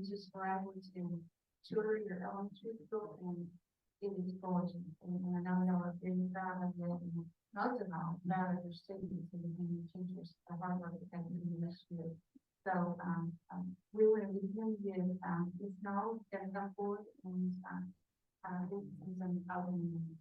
just for able to tour your elementary school and it is gorgeous. And I know y'all are very proud of it. And most of all, proud of your students and the teachers, the hard work that they do this year. So we were to begin with Ms. Knowles, going to come forward and do some opening.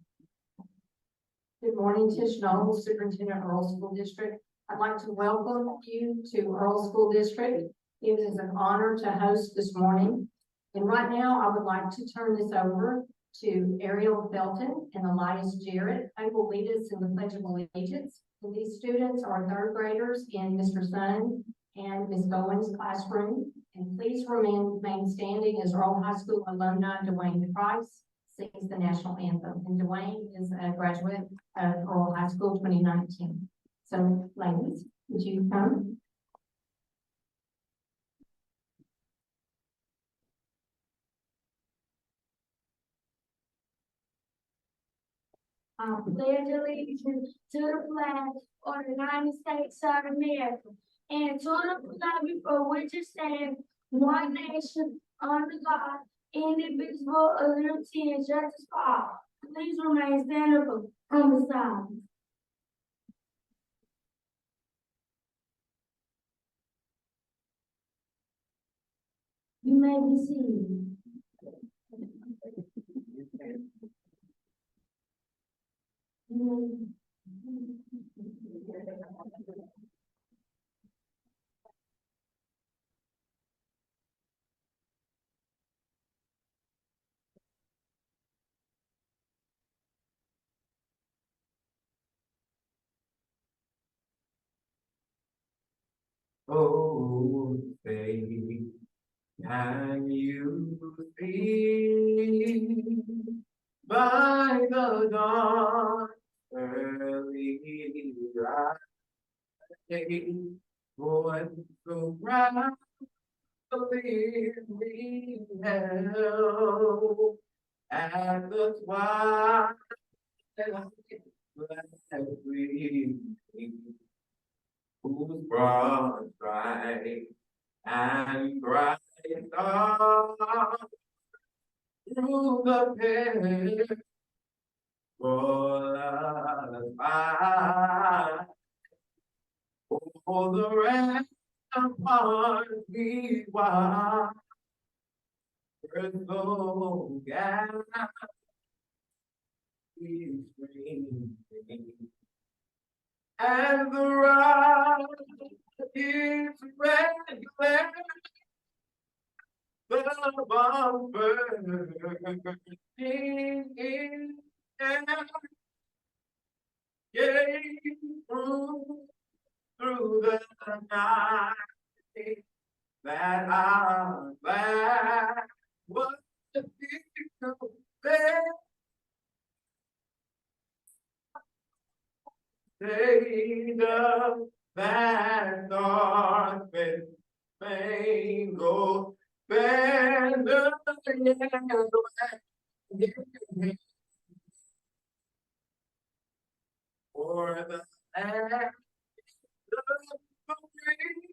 Good morning, Tish Knowles, Superintendent of Earl School District. I'd like to welcome you to Earl School District. It is an honor to host this morning. And right now, I would like to turn this over to Ariel Felton and Elias Jarrett, who will lead us in the Pledge of Allegiance. And these students are third graders in Mr. Sun and Ms. Bowen's classroom. And please remain standing as Earl High School alumni Dwayne Price sings the national anthem. And Dwayne is a graduate of Earl High School 2019. So, ladies, would you come? I pledge allegiance to the flag of the United States of America and to the republic for which it stands, one nation, under God, indivisible, with liberty and justice for all. Please remain standing from the side. You may be seated. Oh, say, can you see by the dawn early rising, what so proudly we held at the twilight gleaming, whose broad bright and bright star through the pale roll us by. Oh, the ramparts we watch were so gallantly streaming, and the rock is red glare, the bumper in air, gave through the night, that our flag was the victor there. Stayed up that dark spangled banner, for the land of the free.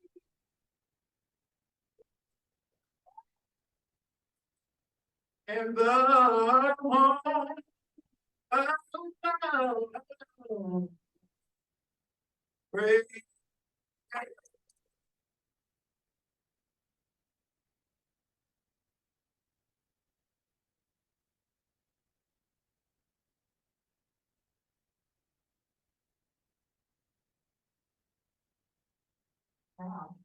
And the home of praise. Wow,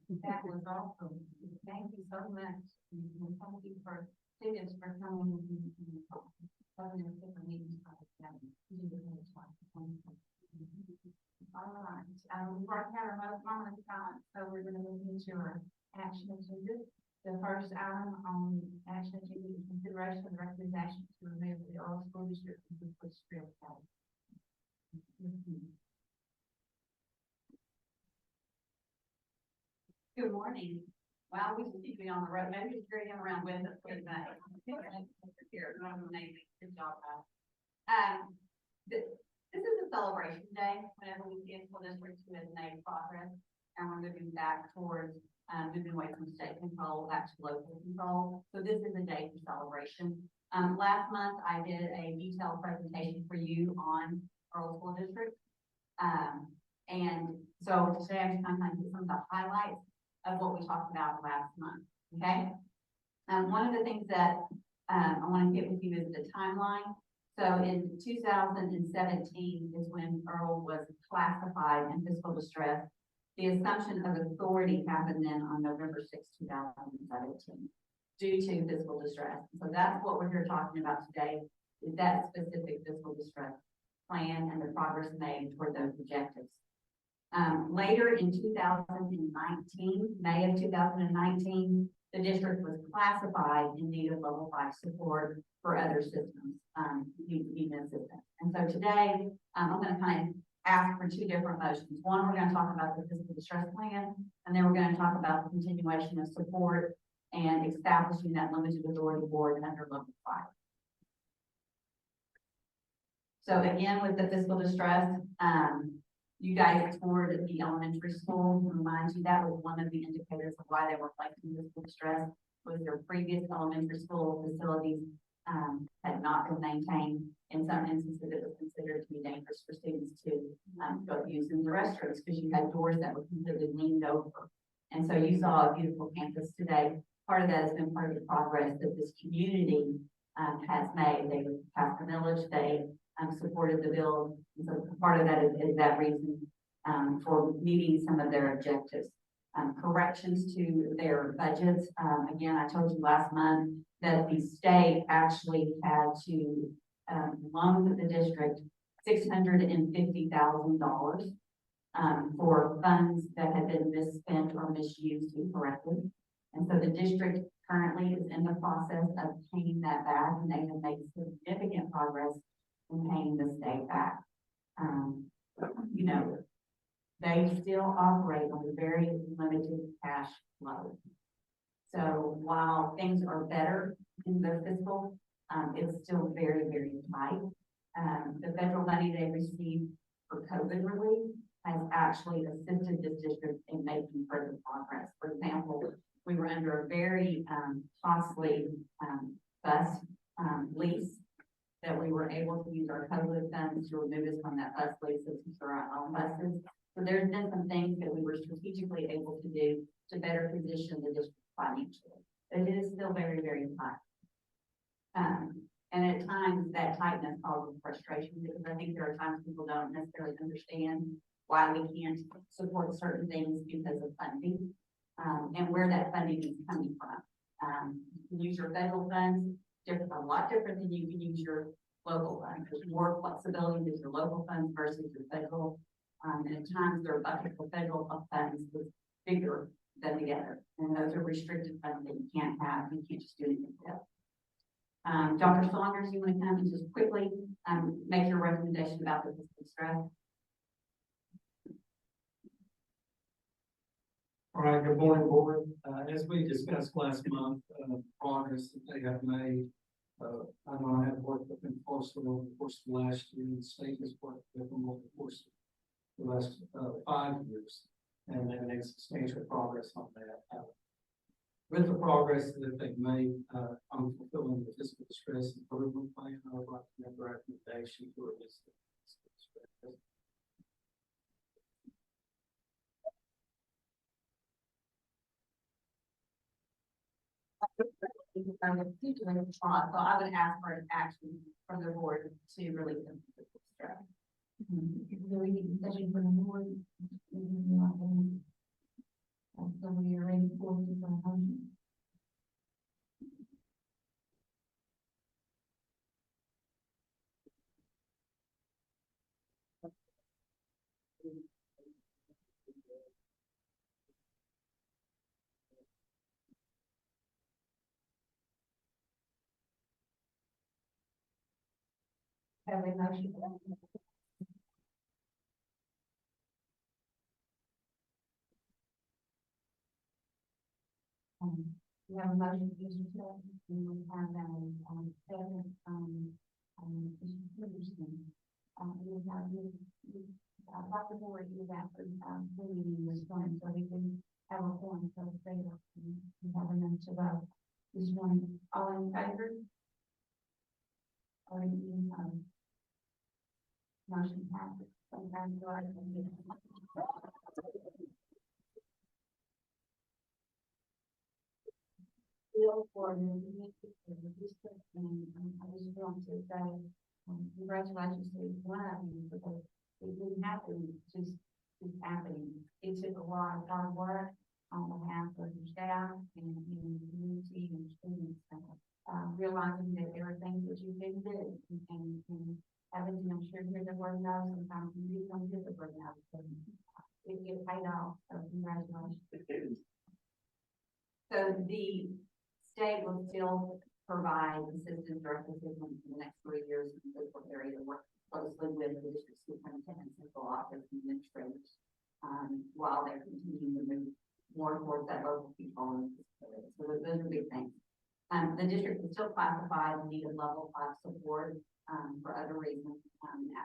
that was awesome. Thank you so much. And thank you for students for coming and having a different meetings. All right, we've already had our moment of time, so we're going to move into our action agenda. The first item on the action agenda is consideration of recommendation to remove the Earl School District from the Street Code. Good morning. Well, we seem to be on the road. Maybe it's carrying around with us for today. Here, amazing. Good job, guys. This is a celebration day whenever we see a school district who has made progress and we're moving back towards moving away from state control back to local control. So this is a day for celebration. Last month, I did a detailed presentation for you on Earl School District. And so today I'm just kind of get some of the highlights of what we talked about last month, okay? One of the things that I want to get with you is the timeline. So in 2017 is when Earl was classified in fiscal distress. The assumption of authority happened then on November 6, 2017, due to fiscal distress. So that's what we're here talking about today, is that specific fiscal distress plan and the progress made toward those objectives. Later in 2019, May of 2019, the district was classified in need of level 5 support for other systems, needing assistance. And so today, I'm going to kind of ask for two different motions. One, we're going to talk about the fiscal distress plan, and then we're going to talk about the continuation of support and establishing that limited authority board under level 5. So again, with the fiscal distress, you guys toured the elementary school. To remind you, that was one of the indicators of why they were facing fiscal distress, was their previous elementary school facilities had not been maintained. In some instances, it was considered to be dangerous for students to go use in the restrooms because you had doors that were completely leaned over. And so you saw a beautiful campus today. Part of that has been part of the progress that this community has made. They passed the millage, they supported the bill. And so part of that is that reason for meeting some of their objectives. Corrections to their budgets. Again, I told you last month that the state actually had to loan the district $650,000 for funds that had been misspent or misused incorrectly. And so the district currently is in the process of paying that back, and they have made significant progress in paying the state back. You know, they still operate on a very limited cash flow. So while things are better in their fiscal, it's still very, very tight. The federal money they received for COVID relief has actually assisted this district in making further progress. For example, we were under a very costly bus lease that we were able to use our COVID funds to remove us from that bus lease for our own buses. So there's been some things that we were strategically able to do to better position the district financially. But it is still very, very tight. And at times that tightness causes frustration because I think there are times people don't necessarily understand why we can't support certain things because of funding, and where that funding is coming from. You can use your federal funds a lot different than you can use your local funds. There's more flexibility with your local funds versus your federal. And at times there are buckets of federal funds that's bigger than the other. And those are restricted funds that you can't have. You can't just do anything with. Dr. Saunders, you want to come and just quickly make your recommendation about the fiscal stress? All right, good morning, board. As we discussed last month, progress that they have made. I know I have worked with them closely over the course of last year, and the state has worked with them over the course of the last 5 years, and they made substantial progress on that. With the progress that they've made on fulfilling the fiscal distress improvement plan, I would like to make a recommendation for this fiscal distress. So I would ask for an action from the board to release them from fiscal stress. So we need discussion from the board. So we are ready for the motion. Have a motion. We have a motion to use the and we have second, Mr. Peterson. We have, about the board, you have, we need this one, so we can, have a form for the favor. We have them to vote. This one, all in favor? Or you, motion passes. Congratulations. Bill for the district, and I just want to say, congratulations to each one of you, because it didn't happen just happening. It took a lot of hard work on behalf of your staff and the community and students, realizing that there are things that you can do, and having, I'm sure hear the word no, sometimes you don't hear the word no, but it paid off, so congratulations. So the state will still provide assistance, direct assistance in the next 3 years in the physical area to work closely with the district superintendent, central office, and administrators, while they're continuing to move more towards that local control. So those are big things. The district is still classified in need of level 5 support, for other reasons,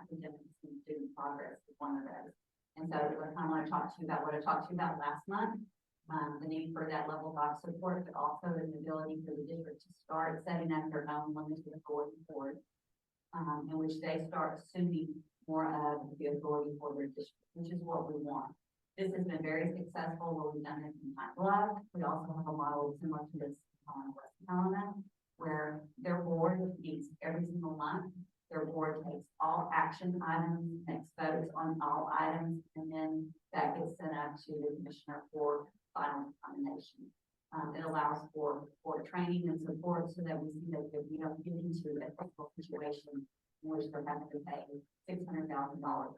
academics and student progress is one of those. And so I kind of want to talk to you about what I talked to you about last month. The need for that level 5 support, but also the ability for the district to start setting up their own limited authority board, in which they start assuming more of the authority for their district, which is what we want. This has been very successful where we've done this in Pine Bluff. We also have a model similar to this on West Helena, where their board meets every single month. Their board takes all action items, makes votes on all items, and then that gets sent up to the commissioner for final determination. It allows for training and support so that we see that we don't get into a difficult situation in which they're having to pay $600,000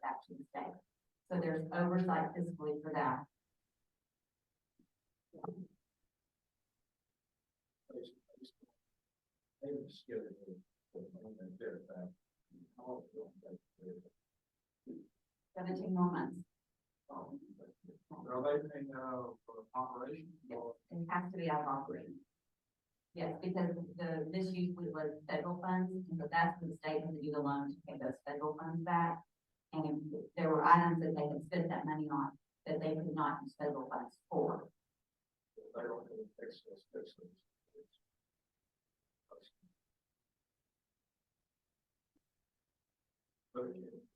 back to the state. So there's oversight fiscally for that. Oh, 17 more months. Are they paying, for operation? Or- It has to be out of operating. Yes, because this usually was federal funds, and so that's the state had to do the loan to pay those federal funds back. And there were items that they had spent that money on that they could not use federal funds for. They don't have excess.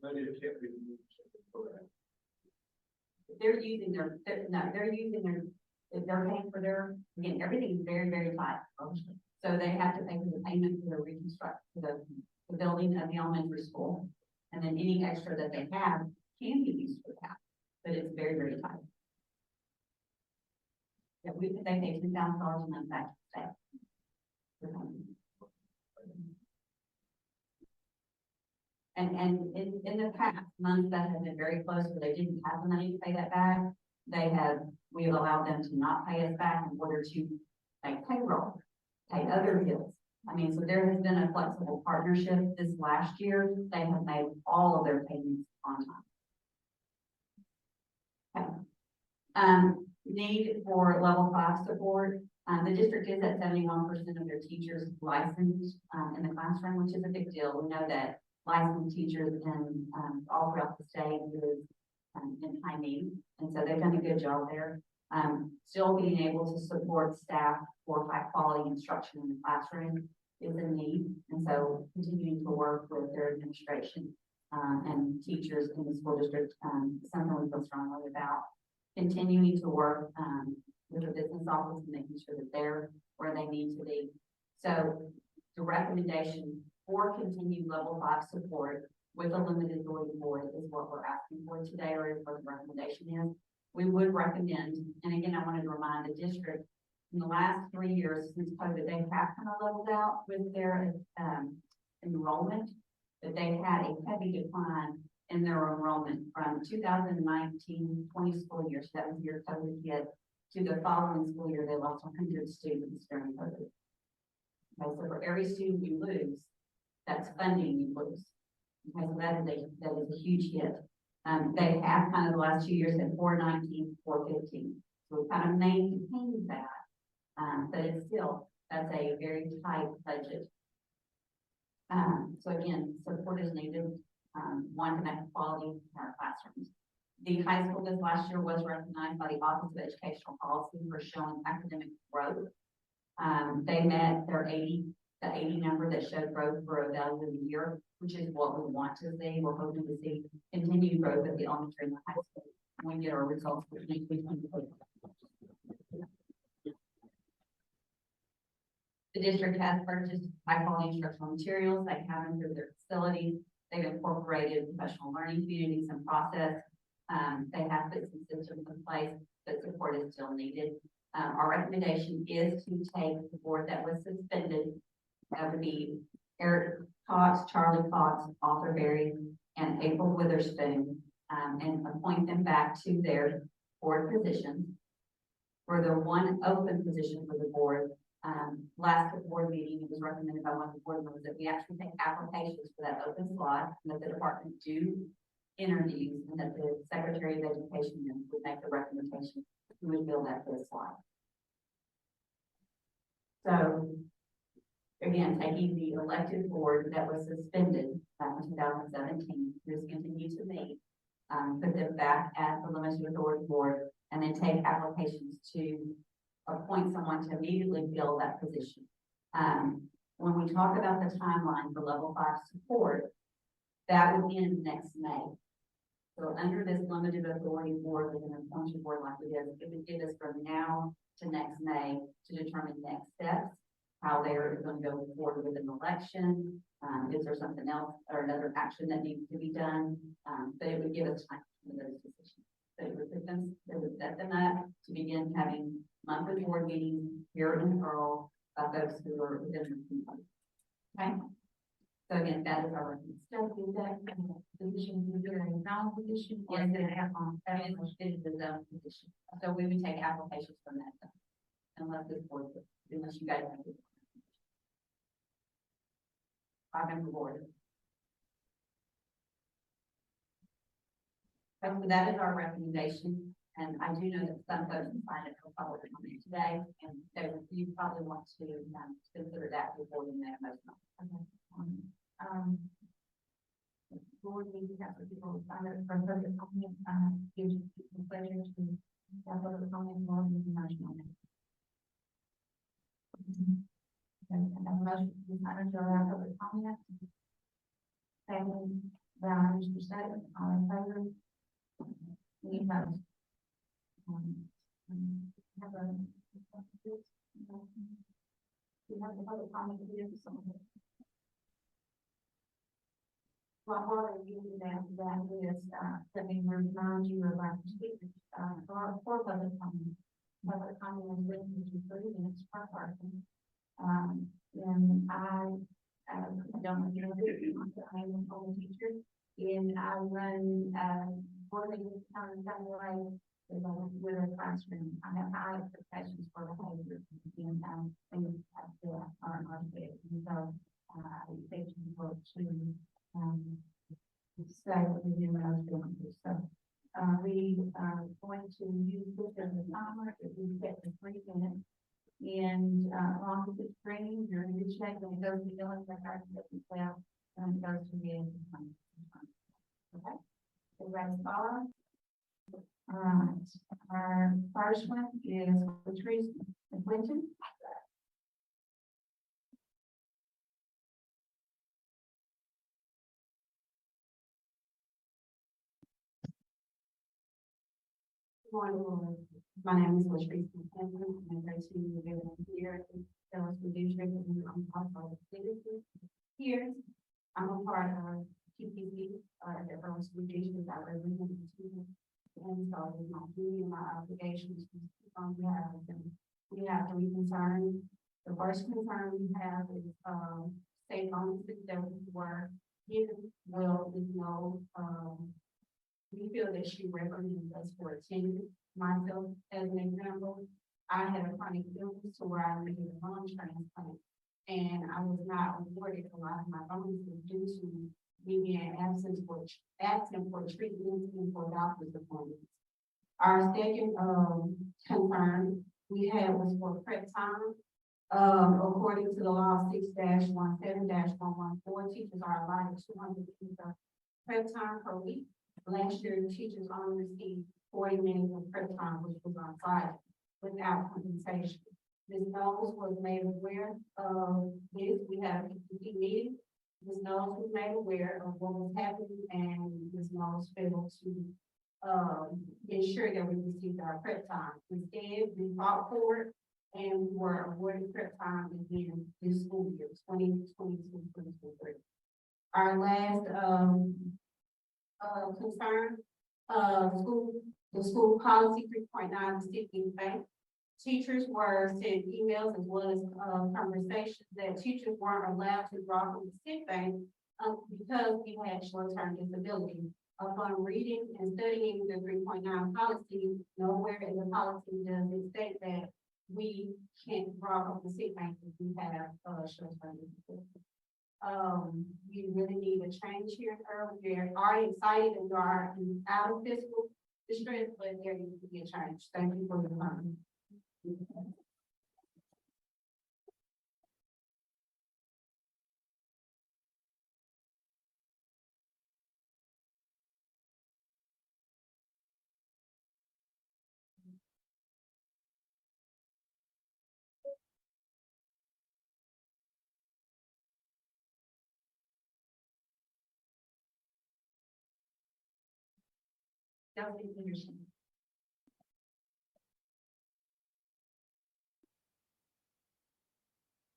But it can't be used for that. They're using they're paying for their, again, everything is very, very tight. So they have to pay for the payment for the the building of the elementary school. And then any extra that they have can be used for that, but it's very, very tight. Yeah, they pay $2,000 a month back to the state. And in the past, months that have been very close where they didn't have the money to pay that back, we have allowed them to not pay us back in order to make payroll, pay other bills. I mean, so there has been a flexible partnership. This last year, they have made all of their payments on time. Okay. Need for level 5 support. The district is at 71% of their teachers licensed in the classroom, which is a big deal. We know that licensed teachers in all throughout the state is in high need, and so they've done a good job there. Still being able to support staff for high quality instruction in the classroom is a need, and so continuing to work with their administration and teachers in the school district, something we feel strongly about. Continuing to work with the business office and making sure that they're where they need to be. So the recommendation for continued level 5 support with a limited authority board is what we're asking for today, or is what the recommendation is. We would recommend, and again, I wanted to remind the district, in the last 3 years since COVID, they have kind of leveled out with their enrollment, but they had a heavy decline in their enrollment from 2019-20 school year, so that was year COVID hit, to the following school year, they lost 100 students during COVID. Okay, so for every student you lose, that's funding you lose. Okay, so that is a huge hit. They have kind of the last 2 years at 419, 415. So we kind of maintained that, but it's still, that's a very tight budget. So again, support is needed. One, to make quality in our classrooms. The high school this last year was recognized by the Office of Educational Policy for showing academic growth. They met their the 80 number that showed growth for a value of the year, which is what we want to see. We're hoping to see continued growth at the elementary and the high school. When we get our results for 2022. The district has purchased high quality instructional materials. They have improved their facilities. They've incorporated professional learning communities and process. They have put some systems in place, but support is still needed. Our recommendation is to take the board that was suspended. That would be Eric Cox, Charlie Cox, Arthur Berry, and April Witherspoon, and appoint them back to their board positions. For the one open position for the board, last board meeting, it was recommended by one of the board members that we actually take applications for that open slot, and that the department do interviews, and that the Secretary of Education then would make the recommendation who would fill that first slot. So, again, taking the elected board that was suspended back in 2017, who's continued to meet, put them back at the limited authority board, and then take applications to appoint someone to immediately fill that position. When we talk about the timeline for level 5 support, that would end next May. So under this limited authority board with an appointed board like it is, it would give us from now to next May to determine next steps, how they are going to go forward with an election, is there something else or another action that needs to be done, but it would give us time for those decisions. So it would put them, it would set them up to begin having monthly board meetings here in Earl by folks who are within the community. Okay? So again, that is our recommendation. So is that position, is there a non-position or is it an add-on? It is the zone position. So we would take applications from that zone. Unless this board, unless you guys have. I'm board. So that is our recommendation, and I do know that some folks signed it for public comment today, and so you probably want to consider that before you make a motion. Okay. Board meeting have people sign up for public comment, gives you the pleasure to have public comment more than the motion on it. And a motion to sign up to allow public comment. Second, by Mr. Sutton, all in favor? Any opposed? Have a. We have the public comment to do something. While we're doing that is, let me remind you about the speakers, for public comment. Public comment is written to 30 minutes per person. And I don't know if you know this, I'm a home teacher, and I run, quarterly time way with a classroom. I have high expectations for behavior and, things like that are good. And so, I expect people to, stay within those boundaries. So, we are going to use this as a timer. If we get to 3 minutes. And, along with the screen, you're in good shape, and it goes to the billing, like I said, and it goes to the end. Okay? Everybody follow? All right. Our first one is Patrice Clinton. Morning. My name is Latrice McKinley. I'm a team here at the Dallas District, and I'm also a citizen here. I'm a part of TPC, the Dallas District. I represent the students, and so with my duty and my obligations on behalf of them. We have 3 concerns. The first concern we have is state bonuses that were given. Well, with no we feel that she recommends us for attendance. Myself, as an example, I had a chronic illness to where I needed a lung transplant, and I was not awarded a lot of my bonuses due to me being absent for treatment and for doctor's appointments. Our second concern we had was for prep time. According to the law 6-17-114, teachers are allotted 200 minutes of prep time per week. Last year, teachers only received 40 minutes of prep time, which was on Friday, without compensation. Ms. Knowles was made aware of this. We had a PPP meeting. Ms. Knowles was made aware of what was happening, and Ms. Knowles failed to ensure that we received our prep time. Instead, we fought for it, and we were awarded prep time again this school year, 2022-2023. Our last, concern, the school policy 3.9, the sticking bank. Teachers were sent emails as well as, conversations that teachers weren't allowed to draw from the sick bank, because we had short-term disability. Upon reading and studying the 3.9 policy, nowhere in the policy does it state that we can't draw from the sick bank if we have, short-term disability. We really need a change here. We are already excited and we are out of fiscal distress, but there needs to be a change. Thank you for your time. That was interesting.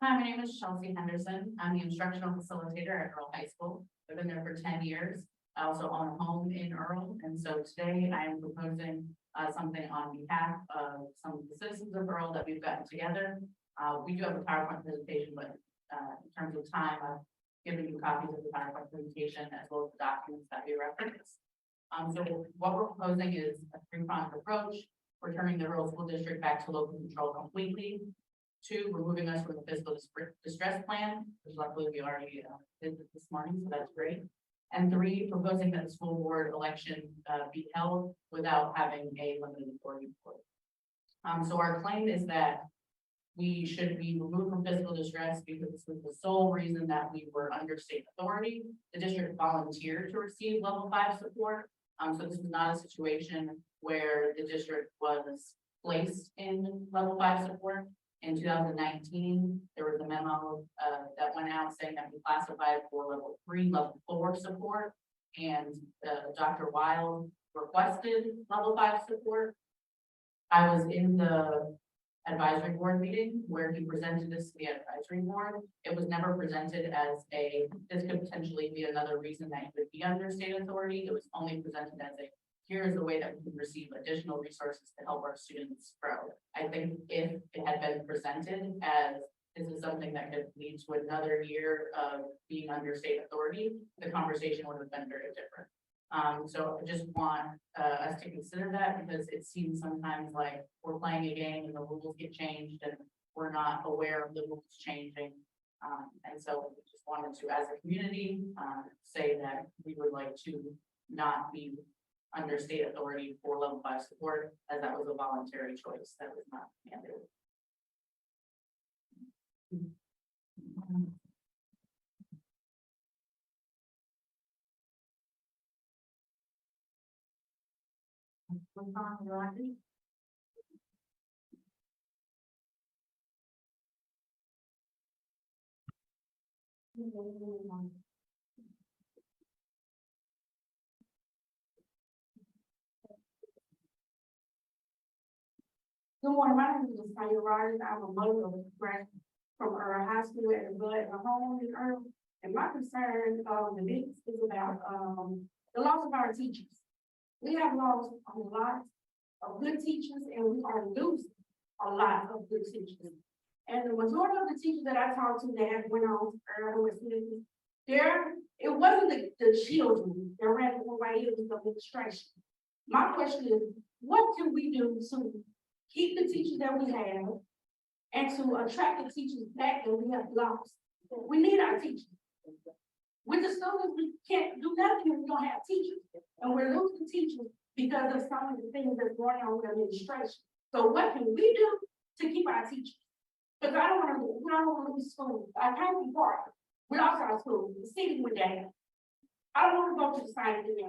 Hi, my name is Chelsea Henderson. I'm the instructional facilitator at Earl High School. I've been there for 10 years. I also own a home in Earl, and so today I am proposing something on behalf of some of the citizens of Earl that we've gotten together. We do have a PowerPoint presentation, but in terms of time, I've given you copies of the PowerPoint presentation as well as the documents that we referenced. So what we're proposing is a three-pronged approach. We're turning the Earl School District back to local control completely. 2, removing us from the fiscal distress plan, which luckily we already did this morning, so that's great. And 3, proposing that the school board election be held without having a limited authority for it. So our claim is that we should be removed from fiscal distress because this was the sole reason that we were under state authority. The district volunteered to receive level 5 support. So this was not a situation where the district was placed in level 5 support. In 2019, there was a memo that went out saying that we classified for level 3, level 4 support, and Dr. Wild requested level 5 support. I was in the advisory board meeting where he presented this to the advisory board. It was never presented as this could potentially be another reason that you would be under state authority. It was only presented as here's the way that we can receive additional resources to help our students grow. I think if it had been presented as this is something that could lead to another year of being under state authority, the conversation would have been very different. So I just want us to consider that because it seems sometimes like we're playing a game and the rules get changed and we're not aware of the rules changing. And so we just wanted to, as a community, say that we would like to not be under state authority for level 5 support, as that was a voluntary choice that was not mandated. Good morning, my name is Tanya Rogers. I'm a mother of a graduate from Earl High School at Bud and home in Earl. And my concern, the biggest is about, the loss of our teachers. We have lost a lot of good teachers and we are losing a lot of good teachers. And the majority of the teachers that I talked to that have went on to Earl and Smith, it wasn't the children that ran away, it was the administration. My question is, what can we do to keep the teachers that we have and to attract the teachers back that we have lost? We need our teachers. With the students, we can't do nothing if we don't have teachers. And we're losing teachers because of some of the things that's going on with administration. So what can we do to keep our teachers? Because we don't want to lose schools. I can't be part of it. We lost our school. The city went down. I don't want to go to the same thing.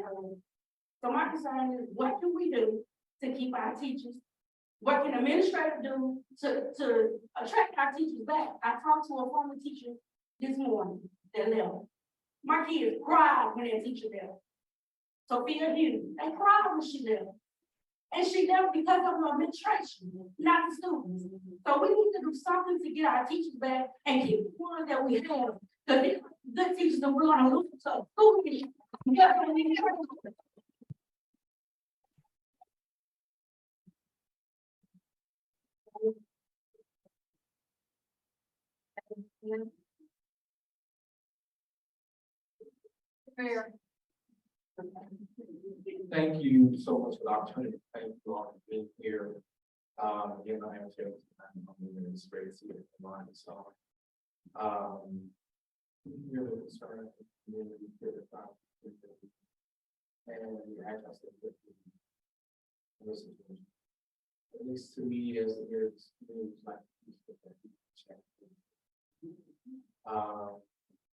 So my concern is, what can we do to keep our teachers? What can administrators do to attract our teachers back? I talked to a former teacher this morning that left. My kids cried when their teacher left. Sophia Hughes, they cried when she left. And she left because of her administration, not the students. So we need to do something to get our teachers back and keep the ones that we have. Because these are good teachers that we're gonna lose to school. Thank you so much for the opportunity. Thank you all for being here. Again, I am Taylor. It's great to see you online. So, really concerned with the community here about and the address of the this is at least to me as it is like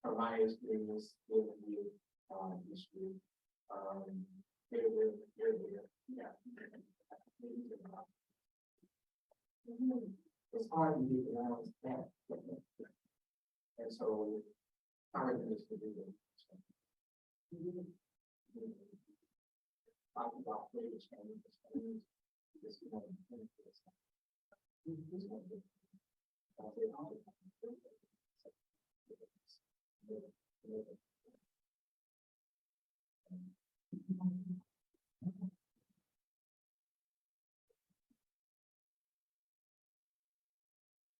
from my experience with the issue. It's hard to get around that. And so, I recommend this to do that. Talk about the change. This is one of the things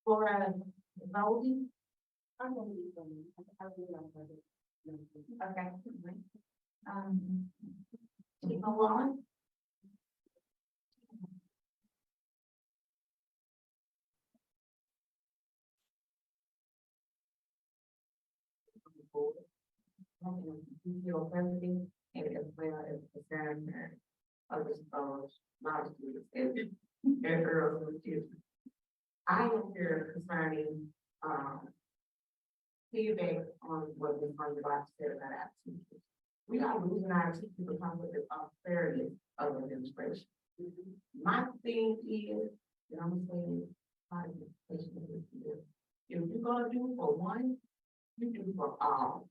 For voting. Okay. Keep along. Your everything, maybe as well as concern others, not students, and girls and kids. I am here concerning, feedback on what Ms. Bundy said about our teachers. We are losing our teachers because of the austerity of administration. My thing is, and I'm saying, if you're gonna do for one, you do for all.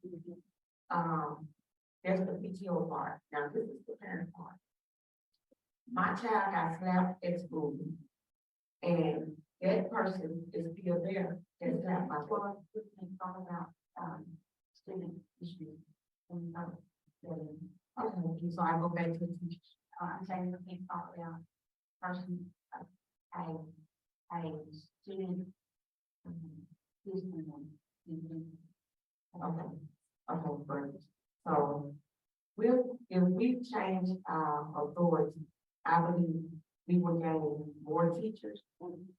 There's the PTO part. Now this is the parent part. My child got slapped at school, and that person is still there. That's slapped my child. We can talk about student issues. Okay, so I go back to the teachers. I'm saying we can't talk about person, a student. Okay, great. So, if we change our authority, I believe we will gain more teachers.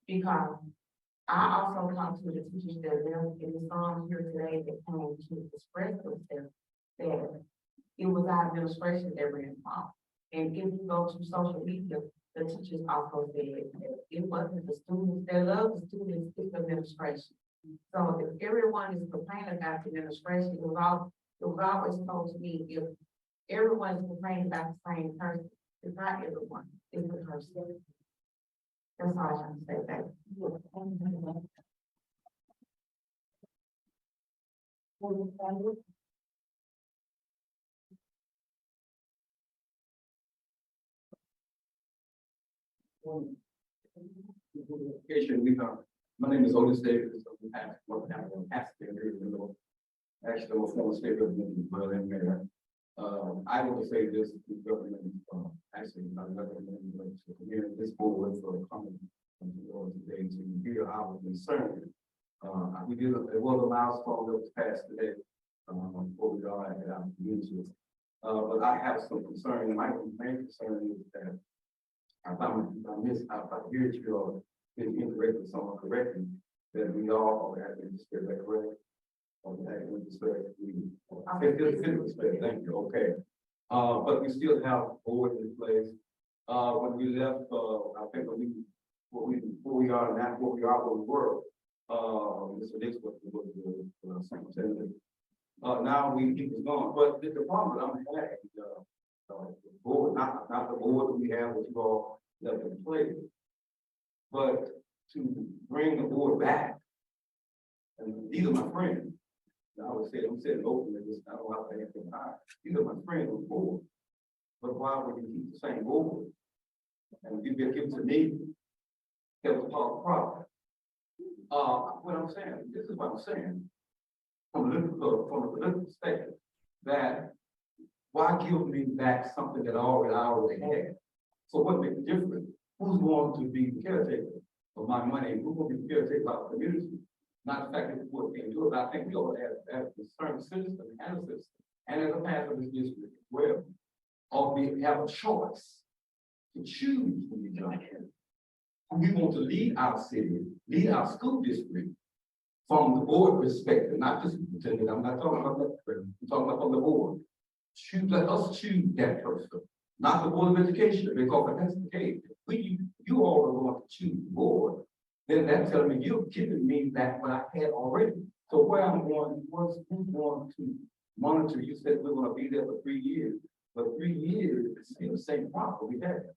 Because I also talked to the teachers that live in the song here today that came to express themselves, that it was our administration that ran off. And if you go to social media, the teachers also said that it wasn't the students, they love the students, it's the administration. So if everyone is complaining about the administration, it was always told to me, if everyone is complaining about the same person, it's not everyone, it's the person. That's all I want to say, thank you. My name is Otis Davis. I'm pastor here in the middle. Actually, I'm a former state representative in Berlin, Maryland. I want to say this to government, actually, not government, but here this board for coming today to hear our concern. We did, it was a milestone that was passed today, before we all had our community. But I have some concern, and my main concern is that if I hear you been incorrect or someone correctly, that we all have to display that correct. Or that we display, I think this is display, thank you, okay. But we still have board in place. When we left, I think where we are now, where we are, where we were, Mr. Dix was the superintendent. Now he was gone, but the problem that I'm having, board, not the board that we have that you all left in place. But to bring the board back, and these are my friends. And I would say, I'm saying openly, this, I don't have to anything high. These are my friends on the board. But why would you keep the same board? And you can give it to me, that was part of the problem. What I'm saying, this is what I'm saying. From a political perspective, that why give me back something that I already had? So what makes the difference? Who's going to be the caretaker of my money? Who's going to be the caretaker of the community? Not the fact that the board can't do it, but I think we all as concerned citizens and as a citizen, and as a pastor of this district as well, or we have a choice to choose who we join in. Who we want to lead our city, lead our school district from the board perspective, not just superintendent. I'm not talking about that, I'm talking about from the board. Let us choose that person, not the Board of Education, because if that's the case, you all are going to choose the board, then that's telling me you're giving me back what I had already. So where I'm going, who's going to monitor? You said we're going to be there for 3 years, but 3 years is still the same problem we had.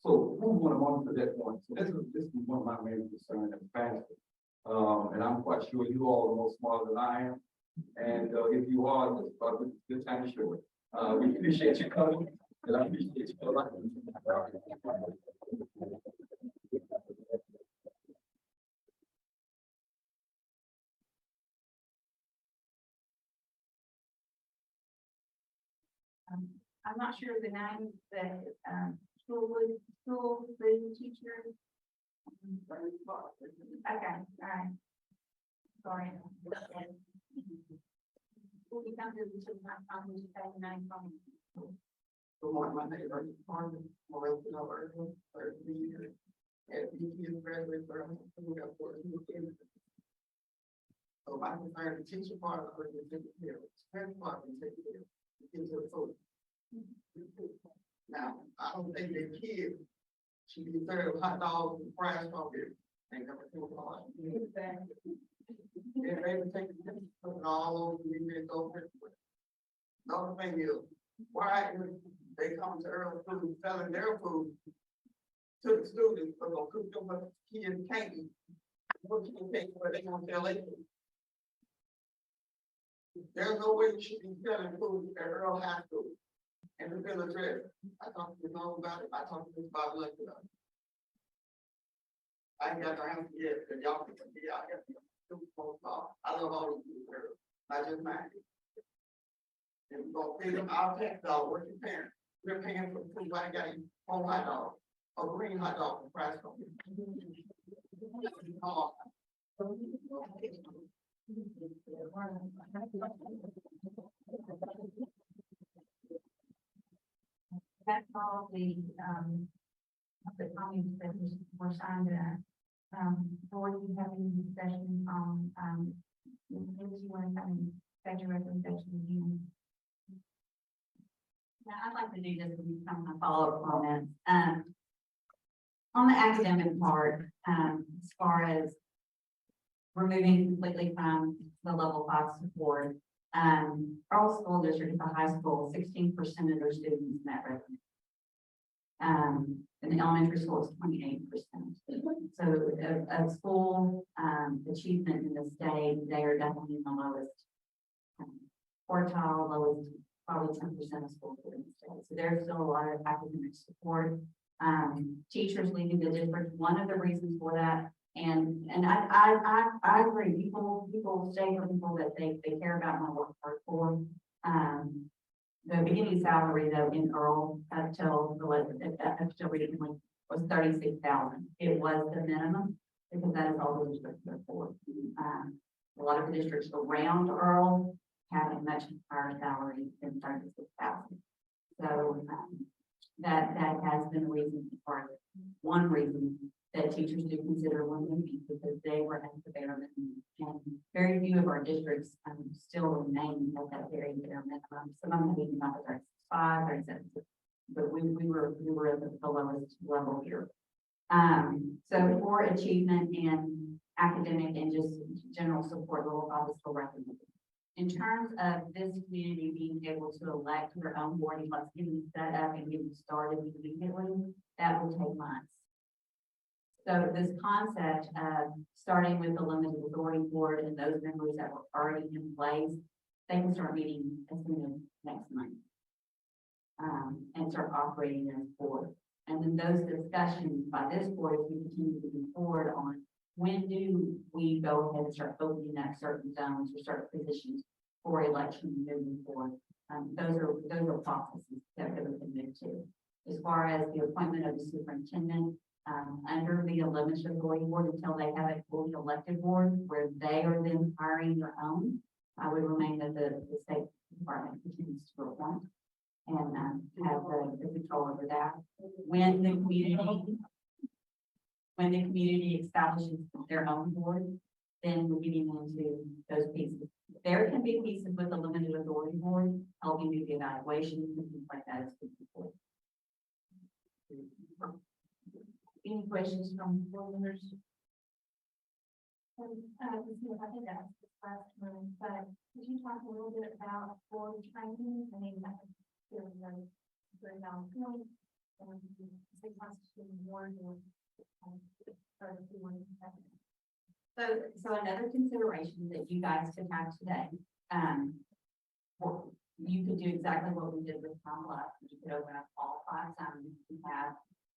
So who's going to monitor that point? So this is one of my main concerns as a pastor. And I'm quite sure you all are more smarter than I am. And if you are, this is a good time to show it. We appreciate you coming, and I appreciate you a lot. I'm not sure the name, that, school food teacher. Okay, all right. Sorry. Will you come to my phone, you say your name from? Good morning, my name is Carmen Morel, Alberta, 30 years. At BT graduate from we got 14 years. So my concern, the teacher part of it is taken care of, parent part is taken care of, the kids are food. Now, I don't think the kid should be served hot dogs and fries from here. Ain't never too hard. And they would take the picture, put it all over, and then go for it. The other thing is, why is they come to Earl Food selling their food to the students, but gonna cook them, but kids can't eat? What you can take, where they gonna sell it? There's no way you should be selling food at Earl High School. And the bill address, I talked to Ms. about it, I talked to Ms. Bob Lucky about it. I ain't got no answer yet, but y'all can be out here. I love all these people, girls, not just mine. And we're gonna pay them our tax dollar, working parents, we're paying for food, I got a whole hot dog, a green hot dog, the price of it. That's all the comments that were signed to, before you have any discussion on, if you want to have any special recommendation again. Yeah, I'd like to do this with some of my follow-up comments. On the academic part, as far as removing completely from the level 5 support, Earl School District is a high school, 16% of their students met revenue. In the elementary school, it's 28%. So a school achievement in the state, they are definitely in the lowest quartile, lowest, probably 10% of schools in the state. So there's still a lot of academic support. Teachers leaving the district, one of the reasons for that. And I agree, people stay for people that they care about and work hard for. The beginning salary though in Earl up till recently was $36,000. It was the minimum because that is all the districts are for. A lot of the districts around Earl have a much higher salary than $36,000. So that has been a reason, or one reason that teachers do consider one movie because they were at the bare minimum. And very few of our districts still remain at that very bare minimum. Some of them even not at 35, 37, but we were at the lowest level here. So for achievement and academic and just general support, level 5 is still recommended. In terms of this community being able to elect their own board, and let's get them set up and get them started immediately, that will take months. So this concept of starting with the limited authority board and those members that were already in place, they can start meeting as soon as next month. And start operating as board. And then those discussions by this board, as we continue to move forward on when do we go ahead and start opening up certain zones or certain positions for election moving forward. Those are processes that we can move to. As far as the appointment of the superintendent, under the limited authority board, until they have a fully elected board where they are then hiring their own, I would remain that the state department continues to appoint and have the control over that. When the community establishes their own board, then we're getting into those pieces. There can be pieces with the limited authority board, helping do the evaluations and things like that as we move forward. Any questions from board members? I think that's the last one, but could you talk a little bit about board training? I mean, that is very valid point. Say constituting board or So another consideration that you guys could have today, well, you could do exactly what we did with Kamala. You could open up all 5 zones. We have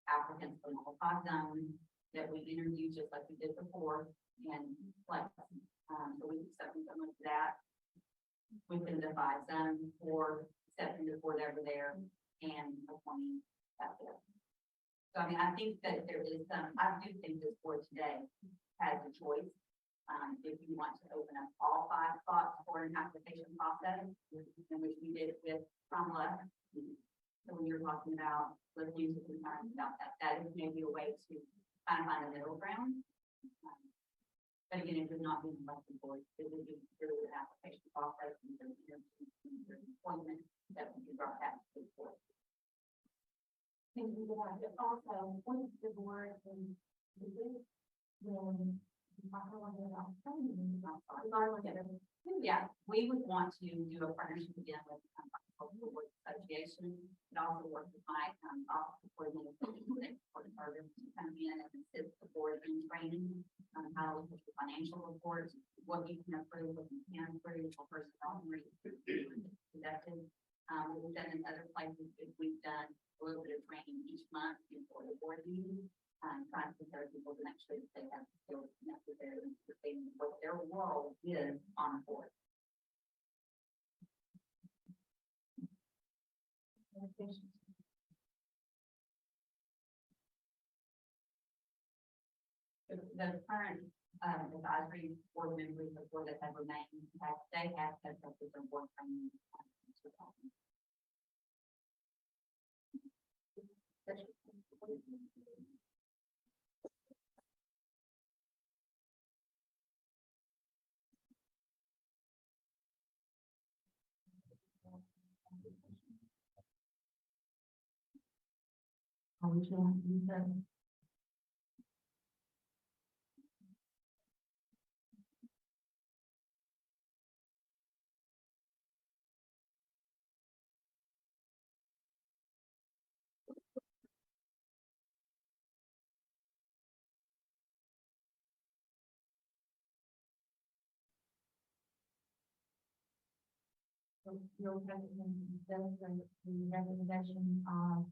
applicants from all 5 zones that we interview just like we did before and like, so we accept someone for that within the 5 zones or accepting the board over there and appointing that there. So I mean, I think that there is some, I do think this board today has a choice. If you want to open up all 5 spots for an application process, in which we did with Kamala. So when you're talking about listening to concerns about that, that is maybe a way to kind of find a middle ground. But again, it would not be an elected board, it would be through an application process and the appointment that would be brought back to the board. Thank you for that. But also, once the board and the when Yeah, we would want to do a partnership again with the board association, and also work with my office coordinator for the program to come in and assist the board in training on how to look at the financial reports, what you can approve, what you can approve, for personnel conducted. We've done in other places, we've done a little bit of training each month before the board meeting. Trying to prepare people to make sure that they have the skills necessary to sustain what their role is on the board. The current advisory board members before that have remained, they have set up with their board training. Your president does the recommendation of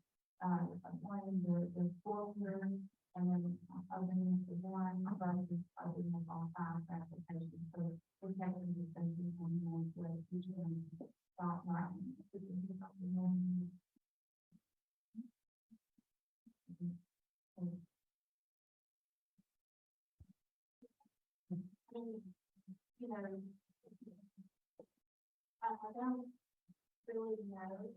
appointing the 4 years and then opening the 1 versus opening up all 5 applications. So we're taking the decision on where each one start writing. You know, I don't really know.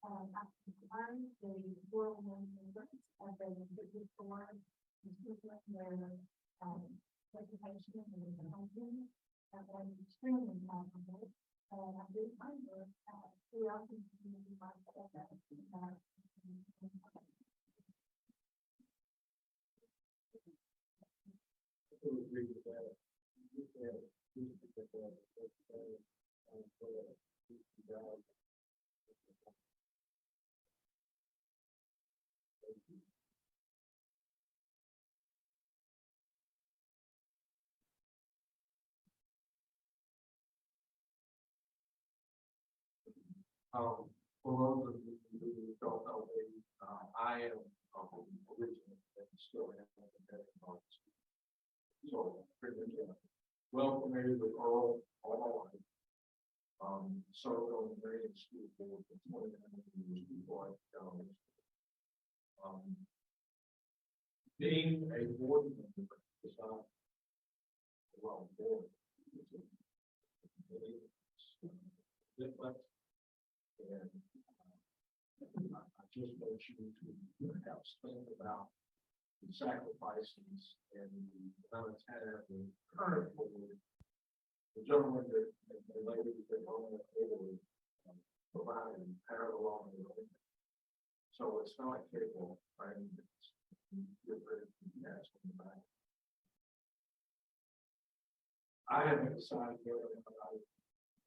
All about the one, the world members, as they did before, their, presentation and the hunting, and was extremely valuable. And I do wonder, who else in the community might have that. For those of you who don't know me, I am, originally, and still am, so, pretty much, well familiar with Earl all my life. Served on the Marion School Board for 29 years before I got on this. Being a board member is not, well, board. Different. And I just want you to perhaps think about the sacrifices and the amount of time the current board, the gentleman that the lady that own the board provided power along the way. So it's not capable, right? You're ready to ask them about it. I haven't decided whether or not I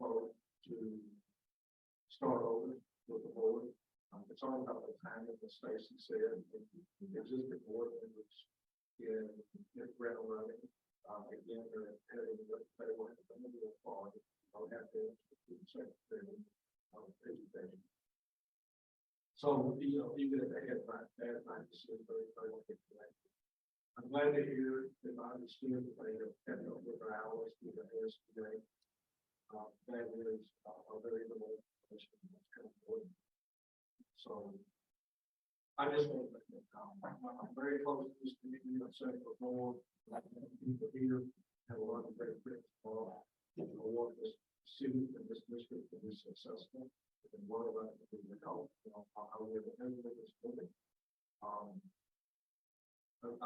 vote to start over with the board. It's all about the timing, as Stacy said, the existing board members in Red running. Again, they're heading what they were in the middle of fall. I'll have to secretary of education. So, even if they had not bad nights, very I'm glad to hear that I understand that they have kept up with our hours with the AS today. That is a very little. So I just want to make that comment. I'm very close to this community. I've said it before. People here have a lot of great principles. I want this city and this district to be successful. And one of us is the help. I live in this building. I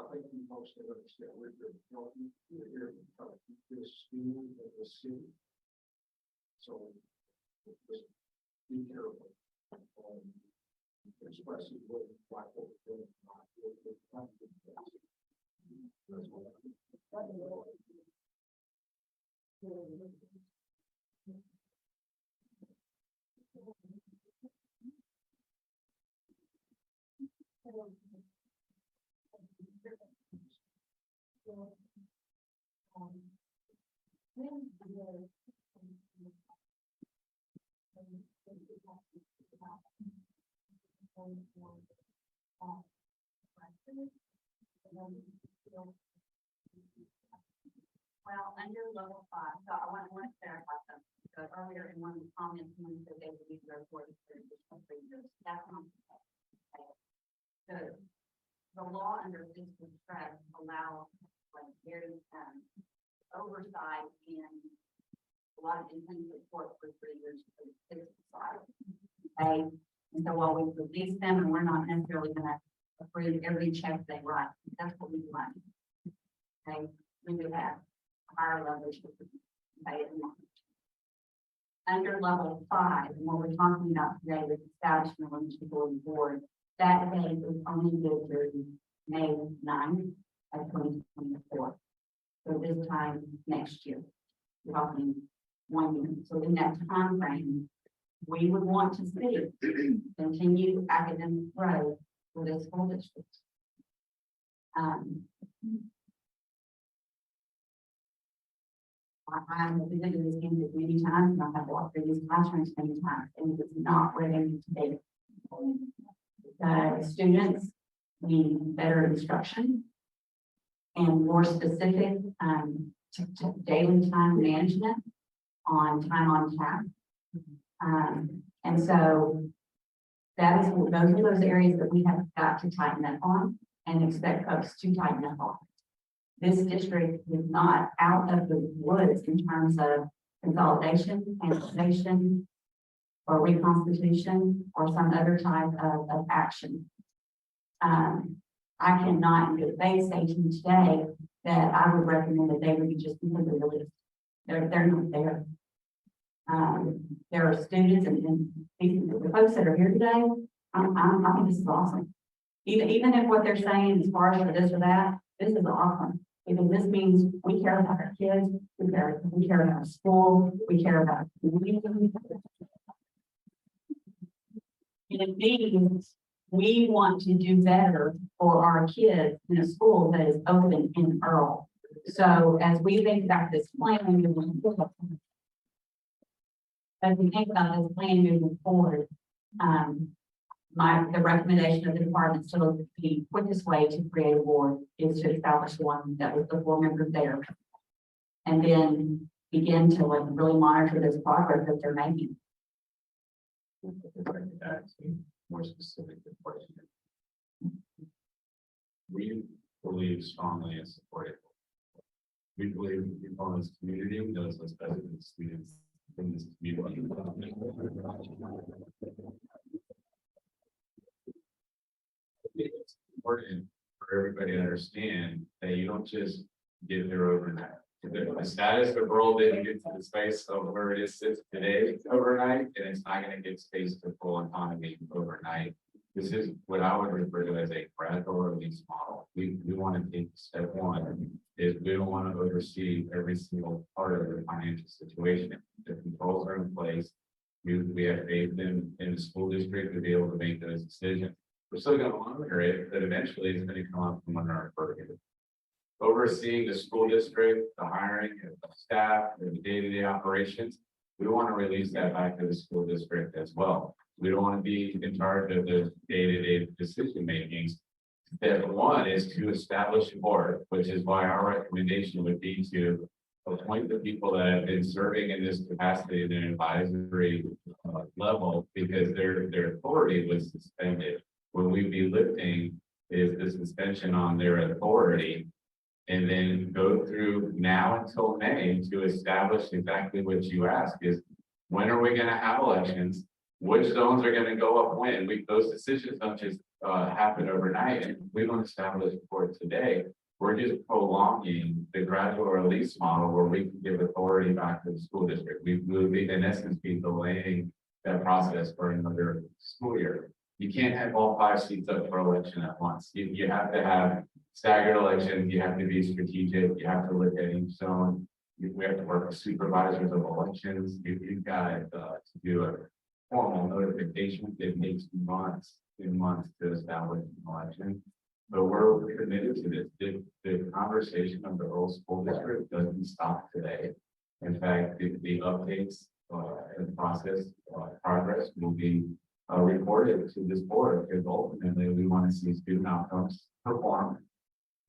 think you folks can understand we're here to try to keep this school in the city. So just be careful. Expressing what black people doing. That's what Well, under level 5, so I want to clarify something, because earlier in one of the comments, when you said they would use their authority for additional 3 years, that's not okay. The law under fiscal stress allows like very oversight and a lot of intensive support for 3 years for the fiscal side. Okay, and so while we release them, and we're not necessarily going to approve every check they write, that's what we want. Okay, we would have higher levels to pay it. Under level 5, and what we're talking about today with establishment of the board, that date is only good through May 9th of 2024. So this time next year, we're talking 1 year. So in that time frame, we would want to see continued academic growth for this school district. I'm visited this campus many times, and I have walked through these classrooms many times, and it's not where they need to be. The students need better instruction and more specific to daily time management on time on task. And so that is those are those areas that we have got to tighten up on and expect folks to tighten up on. This district is not out of the woods in terms of consolidation, annexation, or reconstitution or some other type of action. I cannot in good faith say to you today that I would recommend that they would be just completely released. They're not there. There are students and the folks that are here today, I think this is awesome. Even if what they're saying is harsh or this or that, this is awesome. Because this means we care about our kids, we care about our school, we care about our community. And it means we want to do better for our kids in a school that is open in Earl. So as we think about this plan, as we think about this plan moving forward, the recommendation of the department, so the quickest way to create a board is to establish one that was the 4 members there. And then begin to like really monitor this progress that they're making. More specific question. We believe strongly and support it. We believe the people in this community knows us better than the students in this community. It's important for everybody to understand that you don't just get there overnight. The status of Earl didn't get to the space of where it sits today overnight, and it's not going to get space to full autonomy overnight. This is what I would refer to as a gradual release model. We want to take step one is we don't want to oversee every single part of the financial situation. The controls are in place. We have faith in the school district to be able to make those decisions. We're still going to monitor it, but eventually it's going to come up from under our purview. Overseeing the school district, the hiring of the staff, and the day-to-day operations, we want to release that back to the school district as well. We don't want to be in charge of the day-to-day decision makings. Step one is to establish a board, which is why our recommendation would be to appoint the people that have been serving in this capacity in an advisory level, because their authority was suspended. What we'd be lifting is the suspension on their authority, and then go through now until May to establish exactly what you ask is, when are we going to have elections? Which zones are going to go up when? Those decisions don't just happen overnight, and we don't establish for it today. We're just prolonging the gradual release model where we can give authority back to the school district. We will be, in essence, be delaying that process for another school year. You can't have all 5 seats up for election at once. You have to have staggered elections. You have to be strategic. You have to look at each zone. We have to work with supervisors of elections. You've got to do a formal notification. It takes 2 months to establish an election. But we're committed to this. The conversation of the Earl School District doesn't stop today. In fact, the updates and process progress will be reported to this board, because ultimately we want to see student outcomes perform.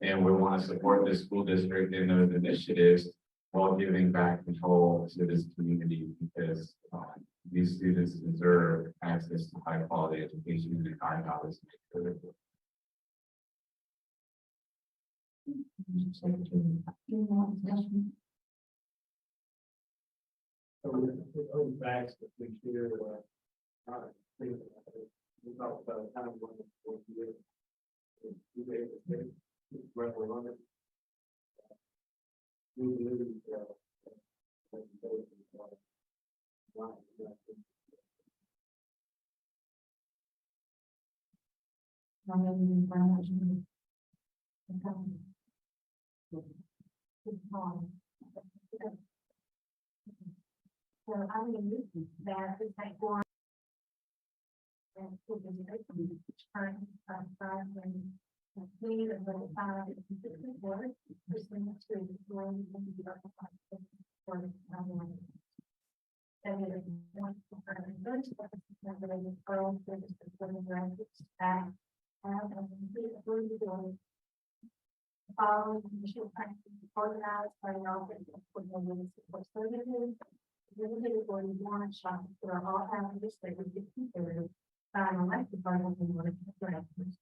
And we want to support the school district in those initiatives while giving back control to this community, because these students deserve access to high quality education and high dollars. Facts that we share, we talked about kind of what So I mean, that is like one. And so the current and clean and little work, pursuant to growing and development for and it is one girls, following initial practice organized by the office for the support services. Limited for the warrant shop for all candidates that would be considered by an elected body of the board of directors.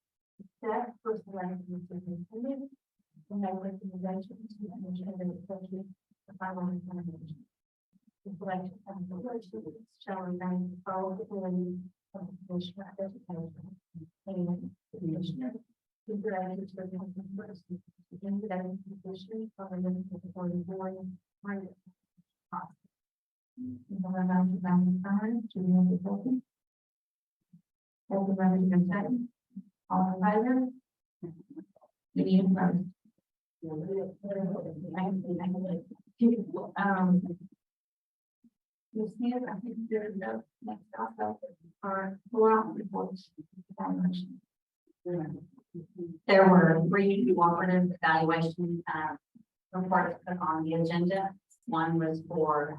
Staff for selecting the superintendent and their recommendations to the administrative associate the following recommendation. The selection of the board shall remain controlled Commissioner. Congratulations for the first. Again, that is the position for the board. Time to the voting. Open revenue second. All in favor? Any opposed? Ms. Smith, I think there's no next also are oral reports. There were 3 cooperative evaluation, reports put on the agenda. One was for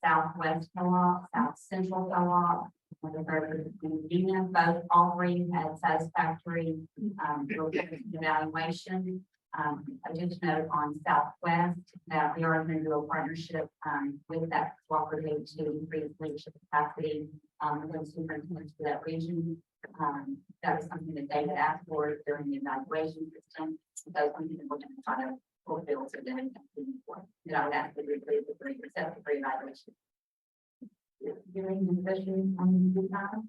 Southwest Co-op, South Central Co-op, and the third was Union. Both, all 3 had satisfactory, evaluation. I just note on Southwest that we are going to do a partnership, with that cooperative to increase leadership capacity, with superintendents for that region. That was something that they had asked for during the evaluation system. So something that we're going to try to fulfill today. That I would ask that we agree with the accept the evaluation. During the session on the time.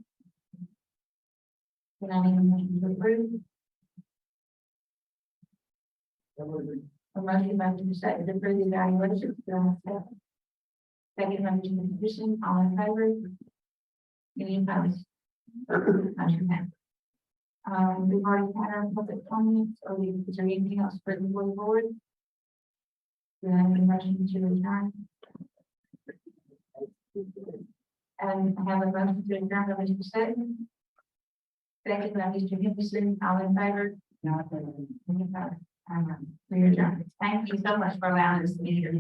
Can I make a motion to approve? A motion by Mr. Second to approve the evaluation. Do I have a second? Second by Mr. Petition, all in favor? Any opposed? Motion passed. We've already had our public comments, or is there anything else for the board? Do I have a motion to adjourn? And I have a motion to adjourn by Mr. Second. Second by Mr. Henderson, all in favor? No. Any opposed? We adjourn. Thank you so much for allowing us to be here.